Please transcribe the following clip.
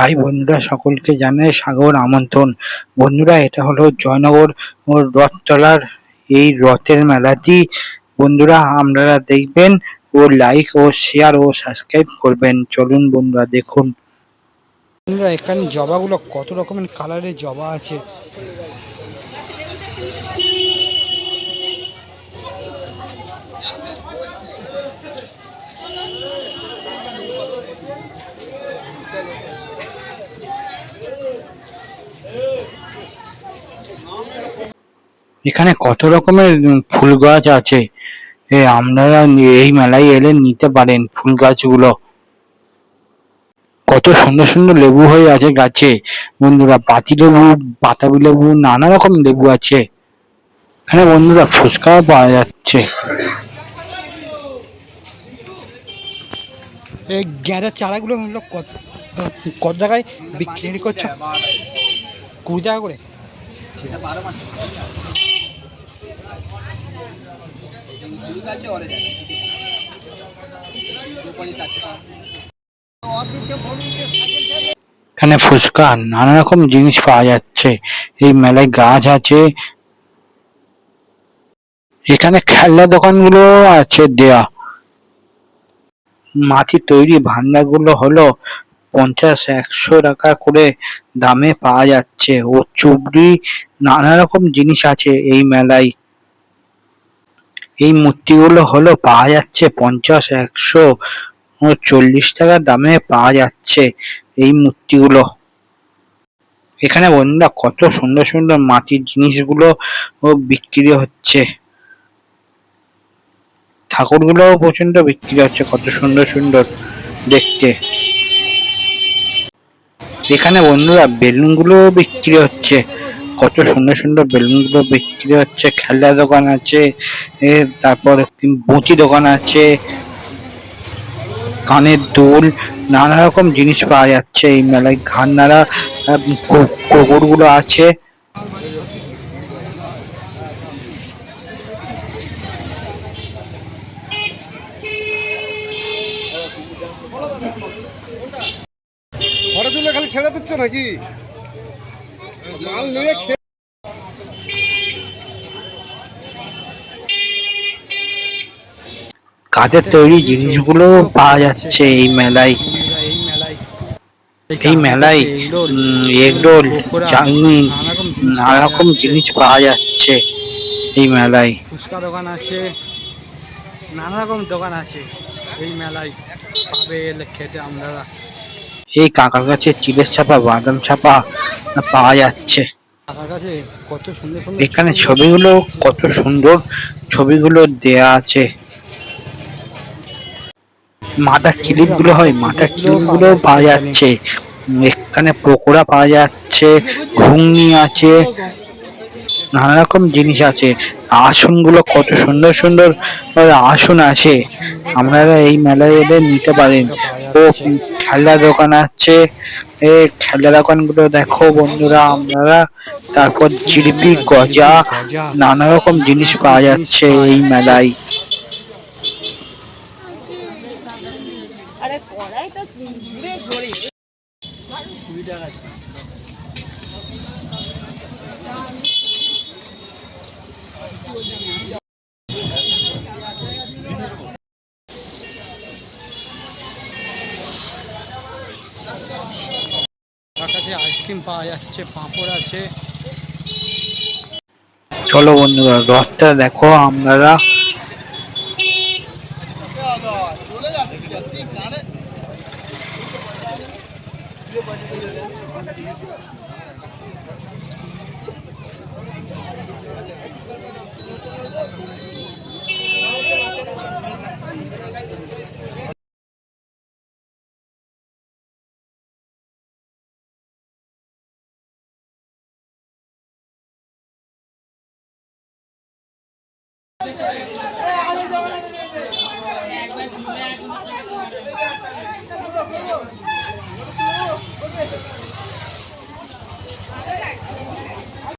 High বন্ধুরা, সকলকে জানাই সাগর আমন্ত্রণ। বন্ধুরা, এটা হলো জয়নগর রথতলার এই রথের মেলাটি। বন্ধুরা, আপনারা দেখবেন ও লাইক ও শেয়ার ও সাবস্ক্রাইব করবেন। চলুন বন্ধুরা, দেখুন। বন্ধুরা, এখানে জবাগুলো কত রকমের কালারের জবা আছে। এখানে কত রকমের ফুল গাছ আছে। আপনারা এই মেলায় এলে নিতে পারেন ফুল গাছগুলো। কত সুন্দর সুন্দর লেবু হয়ে আছে গাছে। বন্ধুরা, পাতি লেবু, বাতাবি লেবু, নানা রকম লেবু আছে। এখানে বন্ধুরা ফুচকাও পাওয়া যাচ্ছে। এই গাঁদার চারাগুলো হলো কত টাকায় বিক্রি করছো? 20 টাকা করে। এখানে ফুচকা নানা রকম জিনিস পাওয়া যাচ্ছে। এই মেলায় গাছ আছে। এখানে খেলনা দোকানগুলো আছে দেয়া। মাটির তৈরি ভান্ডারগুলো হলো 50-100 টাকা করে দামে পাওয়া যাচ্ছে। ও চুবড়ি নানা রকম জিনিস আছে এই মেলায়। এই মূর্তিগুলো হলো পাওয়া যাচ্ছে 50, 100 ও 40 টাকা দামে পাওয়া যাচ্ছে এই মূর্তিগুলো। এখানে বন্ধুরা কত সুন্দর সুন্দর মাটির জিনিসগুলো বিক্রি হচ্ছে। ঠাকুরগুলোও প্রচন্ড বিক্রি হচ্ছে, কত সুন্দর সুন্দর দেখতে। এখানে বন্ধুরা বেলুনগুলো বিক্রি হচ্ছে, কত সুন্দর সুন্দর বেলুনগুলো বিক্রি হচ্ছে। খেলনা দোকান আছে, তারপর বঁচি দোকান আছে, কানের দুল, নানা রকম জিনিস পাওয়া যাচ্ছে এই মেলায়। ঘাড় নাড়া কুকুরগুলো আছে। খালি ছেড়ে দিচ্ছে নাকি মাল নিয়ে? কাঠের তৈরি জিনিসগুলো পাওয়া যাচ্ছে এই মেলায়। এই মেলায় এগরোল, চাউমিন, নানা রকম জিনিস পাওয়া যাচ্ছে এই মেলায়। ফুচকা দোকান আছে, নানা রকম দোকান আছে এই মেলায়, পাবে এলে খেতে আপনারা। এই কাকার কাছে চিড়ের ছাপা, বাদাম ছাপা পাওয়া যাচ্ছে। কাকার কাছে কত সুন্দর সুন্দর এখানে ছবিগুলো কত সুন্দর ছবিগুলো দেয়া আছে। মাথা ক্লিপ গুলো হয়, মাথা ক্লিপ গুলো পাওয়া যাচ্ছে। এখানে পকোড়া পাওয়া যাচ্ছে, ঘুগনি আছে, নানা রকম জিনিস আছে। আসন গুলো কত সুন্দর সুন্দর আসন আছে, আপনারা এই মেলায় এলে নিতে পারেন। ও খেলনা দোকান আছে, এই খেলনা দোকান গুলো দেখো বন্ধুরা আপনারা। তারপর জিলিপি, গজা, নানা রকম জিনিস পাওয়া যাচ্ছে এই মেলায়। কাছে আইসক্রিম পাওয়া যাচ্ছে, পাঁপড় আছে। চলো বন্ধুরা, রথটা দেখো আপনারা।